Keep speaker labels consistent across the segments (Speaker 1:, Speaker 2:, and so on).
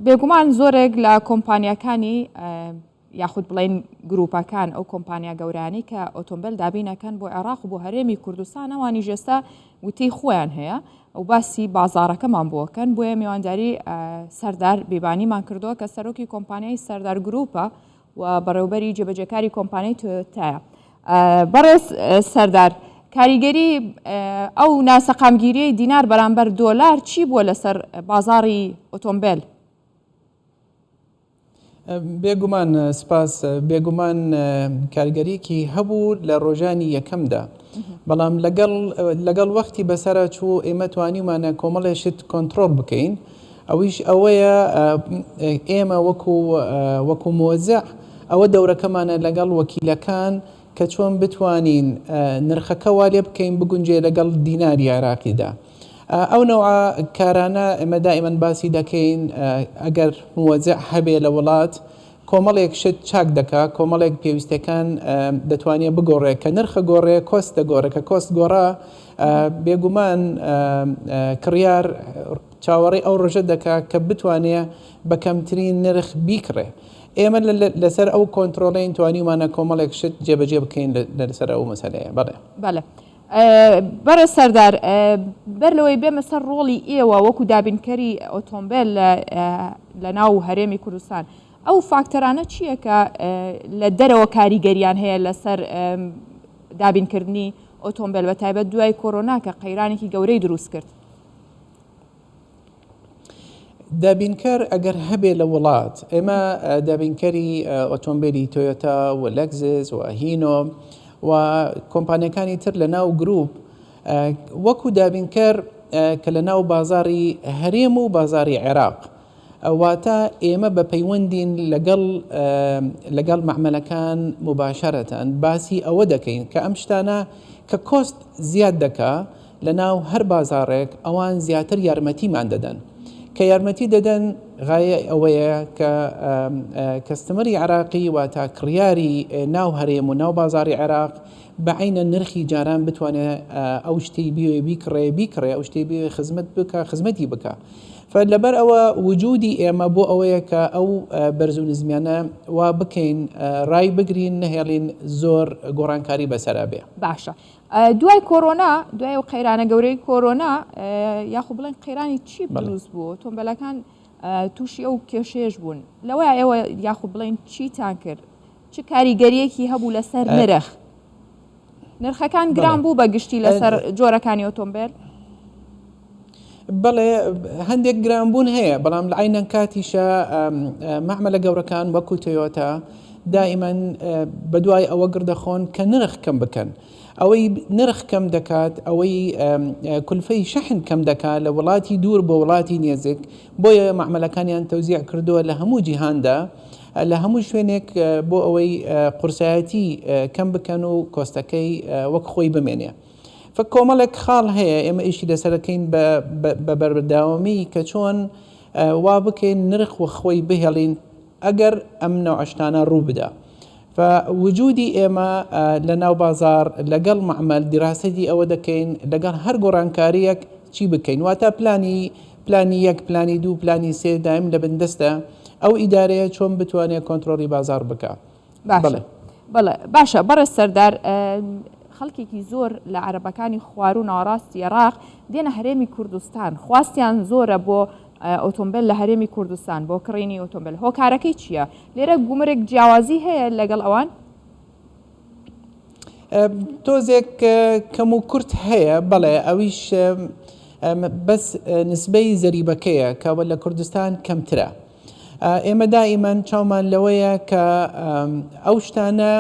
Speaker 1: بێگومان زۆرێک لە کۆمپانیەکانی یاخود بڵین گروپەکان ئەو کۆمپانیا گەورانی کە ئۆتۆمبیل دابینەکەن بۆ عێراق و بۆ هەرێمی کوردستان ئەوانی ژێستا وتەی خۆیان هەیە ئەو باسی بازارەکەمان بۆکەن بۆیە میوانداری سەردار بیبانیمان کردووە کە سەرۆکی کۆمپانیای سەردار گروپە و بەڕێوبەری جێبەجێکاری کۆمپانیای تۆیۆتایە. بەڕێز سەردار، کاریگەری ئەو ناسەقامگیریەی دینار بەرامبەر دۆلار چی بووە لەسەر بازاڕی ئۆتۆمبیل؟
Speaker 2: بێگومان سپاس، بێگومان کارگەریەکی هەبوو لە ڕۆژانی یەکەمدا، بەڵام لەگەڵ وەختی بەسەرا چوو ئێمە توانیمانە کۆمەڵێشت کۆنتترۆل بکەین. ئەویش ئەوەیە ئێمە وەکو مۆزع ئەوە دەورەکەمانە لەگەڵ وەکیلەکان کە چۆن بتوانین نرخەکە وا لێ بکەین بگونجێ لەگەڵ دیناری عێراقیدا. ئەو نەوە کارانە ئێمە دائیمەن باسی دەکەین ئەگەر موەزع هەبێ لە وڵات کۆمەڵێک شت چاک دەکا، کۆمەڵێک پێویستەکان دەتوانێت بگۆڕێ کە نرخە گۆڕێ کۆست دەگۆڕێ، کە کۆست گۆڕا بێگومان کڕیار چاوەڕێی ئەو ڕۆژە دەکا کە بتوانێت بە کەمترین نرخ بیکڕێ. ئێمە لەسەر ئەو کۆنتترۆلین توانیمانە کۆمەڵێک شت جێبەجێ بکەین لەسەر ئەو مەسەلەیە.
Speaker 1: بەڵێ بەرە سەردار، بەر لەوەی بێمە سەر ڕۆڵی ئێوە وەکو دابینکەری ئۆتۆمبیل لە ناو هەرێمی کوردستان، ئەو فاکتەرانە چییە کە لە دەرەوە کاریگەریان هەیە لەسەر دابینکردنی ئۆتۆمبیل بە تایبەت دوای کۆرۆنا کە قەیرانێکی گەورەی دروست کرد؟
Speaker 2: دابینکەر ئەگەر هەبێ لە وڵات، ئێمە دابینکەری ئۆتۆمبیلی تۆیۆتا و لەگزس و هینۆ و کۆمپانیەکانی تر لە ناو گروپ وەکو دابینکەر کە لە ناو بازاری هەرێم و بازاری عێراق، واتە ئێمە بە پەیوەندین لەگەڵ مەعمەلەکان مباشەرەتەن باسی ئەوە دەکەین کە ئەم شتانە کە کۆست زیاد دەکا لە ناو هەر بازارێک ئەوان زیاتر یارمەتیمان دەدەن، کە یارمەتی دەدەن غایە ئەوەیە کە کەستەمەری عێراقی واتە کڕیاری ناو هەرێم و ناو بازاری عێراق بەعینە نرخی جاران بتوانێت ئەو شتەی بیوێ بیکڕێ ئەو شتەی بێ خزمەت بکە خزمەتی بکە. فلەبەر ئەوە وجودی ئێمە بۆ ئەوەیە کە ئەو بەرز و نزمیانە وا بکەین ڕای بگرین نەهێڵین زۆر گۆڕانکاری بەسەرا بێ.
Speaker 1: باشە. دوای کۆرۆنا، دوای ئەو قەیرانە گەورەی کۆرۆنا یاخو بڵێن قەیرانی چی دروست بوو؟ ئۆتۆمبیلەکان تووشی ئەو کێشەیەش بوون، لەوەیە ئێوە یاخو بڵێن چیتان کرد؟ چ کاریگەریەکی هەبوو لەسەر نرخەکان گران بوو بە گشتی لەسەر جۆرەکانی ئۆتۆمبیل؟
Speaker 2: بەڵێ هەندێک گرانبوون هەیە، بەڵام لە عینەن کاتیشە مەعمەلە گەورەکان وەکو تۆیۆتا دائیمەن بەدوای ئەوە گردەخۆن کە نرخ کەم بکەن. ئەوەی نرخ کەم دەکات ئەوەی کولفەی شەحن کەم دەکات لە وڵاتی دوور بۆ وڵاتی نێزێک، بۆیە مەعمەلەکانیان تەوزیع کردووە لە هەموو جیهاندا لە هەموو شوێنێک بۆ ئەوەی قورسایەتی کەم بکەن و کۆستەکەی وەک خۆی بمێنێ. فکۆمەڵێک خاڵ هەیە ئێمە ئیشی لەسەرەکەین بە بەرداوامی کە چۆن وا بکەین نرخ و خۆی بهێڵین ئەگەر ئەم نەوعشتانە ڕوو بدە. فوجودی ئێمە لە ناو بازار لەگەڵ مەعمەل دیراسەتی ئەوە دەکەین لەگەڵ هەر گۆڕانکاریەک چی بکەین، واتە پلانی یەک، پلانی دوو، پلانی سێ دایم لە بندەستە ئەو ئیدارەیە چۆن بتوانێت کۆنتترۆلی بازار بکە.
Speaker 1: باشە. بەڕێز سەردار، خەڵکێکی زۆر لە عەرەبەکانی خوار و ناوەڕاستی عێراق دێنە هەرێمی کوردستان، خواستیان زۆرە بۆ ئۆتۆمبیل لە هەرێمی کوردستان بۆ کڕینی ئۆتۆمبیل. هۆکارەکەی چییە؟ لێرە گومرێک جیاوازی هەیە لەگەڵ ئەوان؟
Speaker 2: تۆزێک کەم و کورت هەیە، بەڵێ ئەویش بەس نسبەی زەریبەکەیە کە لە کوردستان کەمترە. ئێمە دائیمەن چاومان لەوەیە کە ئەو شتانە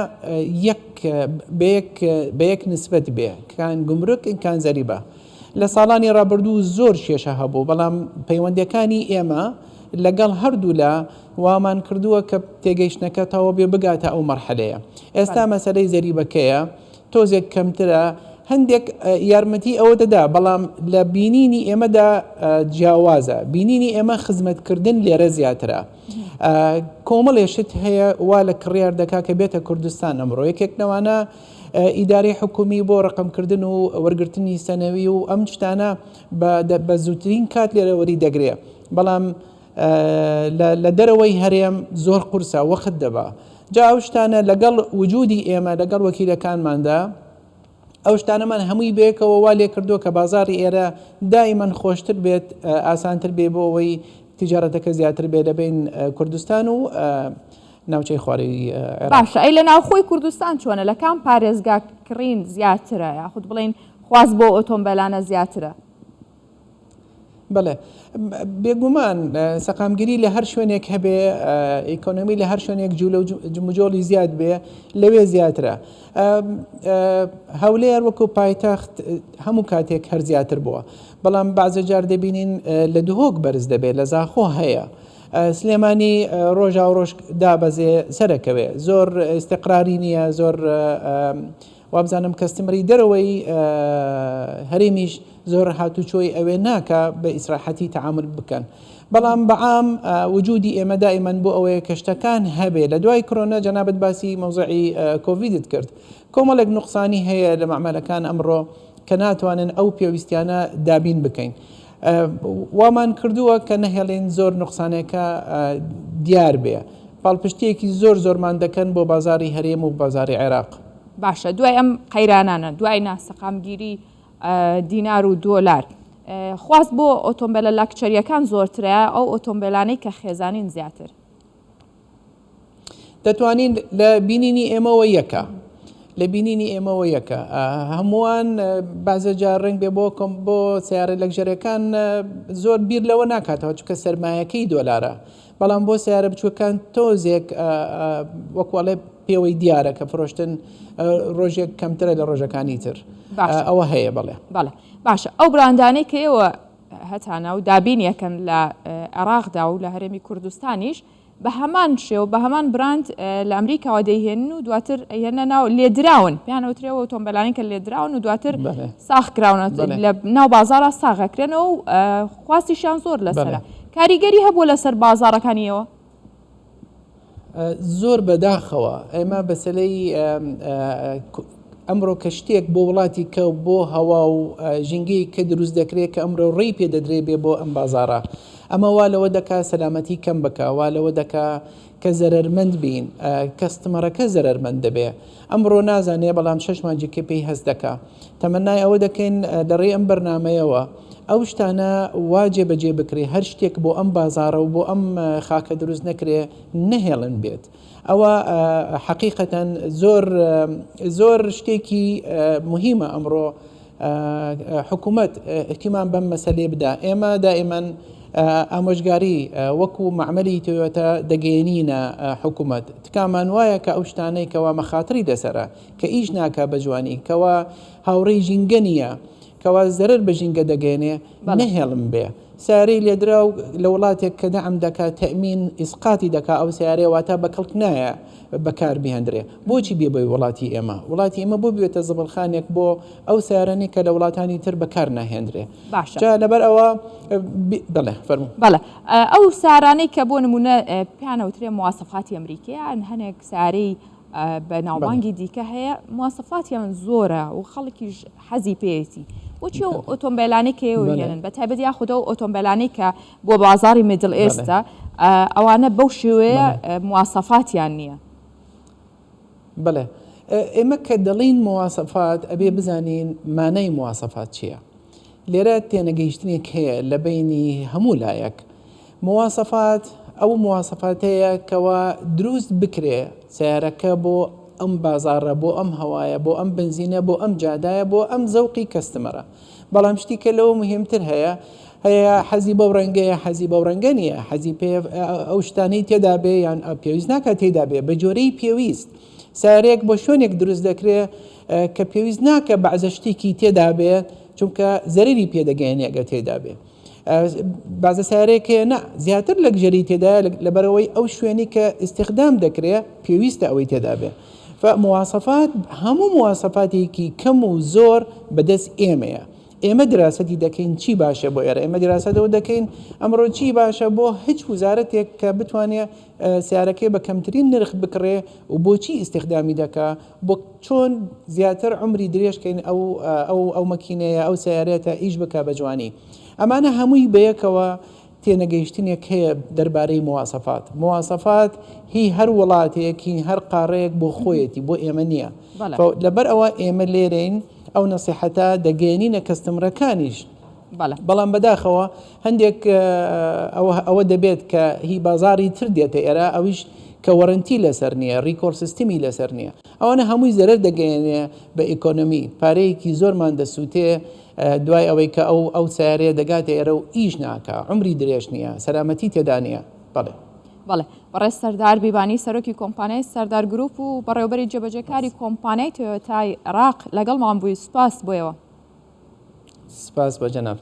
Speaker 2: بە یەک نسبەت بێ، کان گومرک کان زەریبە. لە ساڵانی ڕابردوو زۆر کێشە هەبوو، بەڵام پەیوەندیەکانی ئێمە لەگەڵ هەردوو لە وامان کردووە کە تێگەیشتنەکە تەواو بێ بگاتە ئەو مەرحەلەیە. ئێستا مەسەلەی زەریبەکەیە تۆزێک کەمترە، هەندێک یارمەتی ئەوە دەدا، بەڵام لە بینینی ئێمەدا جیاوازە، بینینی ئێمە خزمەتکردن لێرە زیاترە. کۆمەڵێشت هەیە وا لە کڕیار دەکا کە بێتە کوردستان ئەمڕۆ یەکێکنەوانە ئیدارەی حکومی بۆ ڕقمکردن و وەرگرتنی سەنەوی و ئەم شتانە بە زووترین کات لێرە وەری دەگرێت، بەڵام لە دەرەوەی هەرێم زۆر قورسە وەخت دەبا جا ئەو شتانە لەگەڵ وجودی ئێمە لەگەڵ وەکیلەکانماندا ئەو شتانەمان هەمووی بێکەوە وا لێ کردو کە بازاری ئێرە دائیمەن خۆشتر بێت ئاسانتر بێ بۆ ئەوەی تیجارەتەکە زیاتر بێ لەبین کوردستان و ناوچەی خواری
Speaker 1: باشە ئەی لە ناوخۆی کوردستان چۆنە لە کام پارێزگا کڕین زیاترە یاخود بڵین خواست بۆ ئۆتۆمبیلانە زیاترە
Speaker 2: بەڵێ بێگومان سەقامگیری لە هەر شوێنێک هەبێ ئیکۆنۆمی لە هەر شوێنێک جموجۆلی زیاد بێ لەوێ زیاترە هەولێر وەکو پایتەخت هەموو کاتێک هەر زیاتر بووە بەڵام بەعزە جار دەبینین لە دهۆک بەرز دەبێت لە زاخۆ هەیە سلێمانی ڕۆژا و ڕۆژ دابەزێ سەرەکەوێ زۆر ئستقراری نییە زۆر وابزانم کەستمری دەرەوەی هەرێمیش زۆر هاتوچۆی ئەوێ ناکە بە ئیسراحەتی تەعامل بکەن بەڵام بەعام وجودی ئێمە دائیمەن بۆ ئەوەیە کەشتەکان هەبێ لە دوای کۆرۆنا جەنابەت باسی مەوزعی کۆڤیدت کرد کۆمەڵێک نوقسانی هەیە لە مەعمەلەکان ئەمڕۆ کە ناتوانن ئەو پێویستیانە دابین بکەین وامان کردووە کە نەهێڵین زۆر نوقسانێکە دیار بێ پاڵپشتیەکی زۆرمان دەکەن بۆ بازاری هەرێم و بازاری عێراق
Speaker 1: باشە دوای ئەم قەیرانانە دوای ناسەقامگیری دینار و دۆلار خواست بۆ ئۆتۆمبیلە لاکچەریەکان زۆرترە ئەو ئۆتۆمبیلانەی کە خێزانین زیاتر
Speaker 2: دەتوانین لە بینینی ئێمەوە یەکە لە بینینی ئێمەوە یەکە هەمووان بازە جار ڕنگ بێ بۆ سیارە لەکژەرەکان زۆر بیر لەوە ناکاتەوە چونکە سەرمایەکەی دۆلارە بەڵام بۆ سیارە بچووکان تۆزێک وەکوڵێ پێوەی دیارە کە فرۆشتن ڕۆژێک کەمترە لە ڕۆژەکانی تر ئەوە هەیە بڵێ
Speaker 1: باشە ئەو براندانەی کە ئێوە هەتانە و دابینیەکەن لە عێراقدا و لە هەرێمی کوردستانیش بە هەمان شێو بە هەمان براند لە ئەمریکاوە دەیهێنن و دواتر هێنە ناو لێدراون پیانەوترێەوە ئۆتۆمبیلانی کە لێدراون و دواتر ساخکراونە لە ناو بازارە ساغەکرێنەوە و خواستیشیان زۆر لەسەرە کاریگەری هەبوو لەسەر بازارەکانیەوە
Speaker 2: زۆر بەداخەوە ئێمە بەسلەی ئەمڕۆ کە شتێک بۆ وڵاتی کە بۆ هەوا و ژینگەی کە دروست دەکرێت کە ئەمڕۆ ڕێی پێ دەدرێ بێ بۆ ئەم بازارە ئەمە وا لەوە دەکا سەلامەتی کەم بکە وا لەوە دەکا کە زەرەرمەند بین کەستمەرەکە زەرەرمەند دەبێ ئەمڕۆ نازانێ بەڵام 6 مانجێکی پێی هەست دەکا تەمەنای ئەوە دەکەین لەڕێ ئەم بەرنامەیەوە ئەو شتانە واجێ بەجێ بکرێ هەر شتێک بۆ ئەم بازارە و بۆ ئەم خاکە دروست نەکرێ نەهێڵن بێت ئەوە حقیقەتەن زۆر شتێکی مهمە ئەمڕۆ حکوومەت احتیمام بەم مەسەلێ بدا ئێمە دائیمەن ئامۆژگاری وەکو معمەلی تۆیۆتە دەگەێنینە حکوومەت تکامان وایە کە ئەو شتانەی کەوا مەخاتری دەسەرە کە ئیش ناکا بە جوانی کەوا هاوڕێی ژینگە نییە کەوا زەرر بە ژینگە دەگەێنێ نەهێڵم بێ سیارەی لێدرا و لە وڵاتێک کە دەعم دەکات تەمین ئیسقاتی دەکا ئەو سیارەیە واتە بەکەڵک نایە بەکار بهێنرێ بۆچی بێ بۆی وڵاتی ئێمە بۆ بێتە زبڵخانێک بۆ ئەو سیارانی کە لە وڵاتانی تر بەکار ناهێنرێ جا لەبەر ئەوە بڵێ فەرموو
Speaker 1: بەڵێ ئەو سارانەی کە بۆ نمونە پیانەوترێ مواسەفاتی ئەمریکیان هەنێک سارەی بە ناوبانگی دیکە هەیە مواسەفاتیان زۆرە و خەڵکیش حەزی پێێتی بۆچی ئۆتۆمبیلانی کە هێنن بە تایبەت یاخودە و ئۆتۆمبیلانی کە بۆ بازاری میدل ئێستا ئەوانە بەو شێوەیە مواسەفاتیان نییە
Speaker 2: بڵێ ئێمە کە دەڵین مواسەفات ئەبێ بزانین مانای مواسەفات چییە لێرە تێنەگەیشتنێک هەیە لە بینی هەموو لایەک مواسەفات ئەو مواسەفاتەیە کەوا دروست بکرێ سیارەکە بۆ ئەم بازارە بۆ ئەم هەوایە بۆ ئەم بنزینە بۆ ئەم جادایە بۆ ئەم زەوقی کەستمەرە بەڵام شتی کە لەوە مهمتر هەیە حەزی بەو ڕەنگەیە حەزی بەو ڕەنگە نییە حەزی پێ ئەو شتانەی تێدا بێ یان پێویست ناکات تێدا بێ بە جۆرەی پێویست سارێک بۆ شوێنێک دروست دەکرێت کە پێویست ناکە بەعزە شتێکی تێدا بێت چونکە زەرری پێدەگەێنێ ئەگە تێدا بێ بازە سارێکە نه زیاتر لە گژەری تێدا لەبەرەوەی ئەو شوێنی کە استخدام دەکرێت پێویستە ئەوەی تێدا بێ فمواسەفات هەموو مواسەفاتێکی کەم و زۆر بەدەست ئێمەیە ئێمە دراسەتی دەکەین چی باشە بۆ ئێرە ئێمە دراسەتەوە دەکەین ئەمڕۆ چی باشە بۆ هیچ وزارەتێک کە بتوانێت سیارەکەی بە کەمترین نرخ بکڕێ و بۆچی ئیستخدامی دەکا بۆ چۆن زیاتر عمری درێژکەین ئەو مەکینەیە ئەو سیارەتە ئیش بکە بە جوانی ئەمانە هەمووی بەیەکەوە تێنەگەیشتنێک هەیە دەربارەی مواصفات هی هەر وڵاتەیەکی هەر قارەیەک بۆ خۆیەتی بۆ ئێمە نییە لەبەر ئەوە ئێمە لێرەین ئەو نەسیحەتە دەگەێنینە کەستەمەرەکانیش بەڵام بەداخەوە هەندێک ئەوە دەبێت کە هی بازاری تر دێتە ئێرە ئەویش کە وەرنتی لەسەر نییە ڕیکۆر سیستمی لەسەر نییە ئەوانە هەمووی زەرەر دەگەێنێ بە ئیکۆنۆمی پارەیەکی زۆرمان دەسووتێ دوای ئەوەی کە ئەو سیارەیە دەگاتە ئێرە و ئیش ناکە عمری درێژ نییە سەلامەتی تێدا نییە بەڵێ
Speaker 1: بەڕێ سەردار بیبانی سەرۆکی کۆمپانیای سەردار گروپ و بەڕێوەبەری جێبەجێکاری کۆمپانیای تۆیۆتای عێراق لەگەڵمان بووی سوپاس بۆیەوە
Speaker 2: سپاس بە جەناب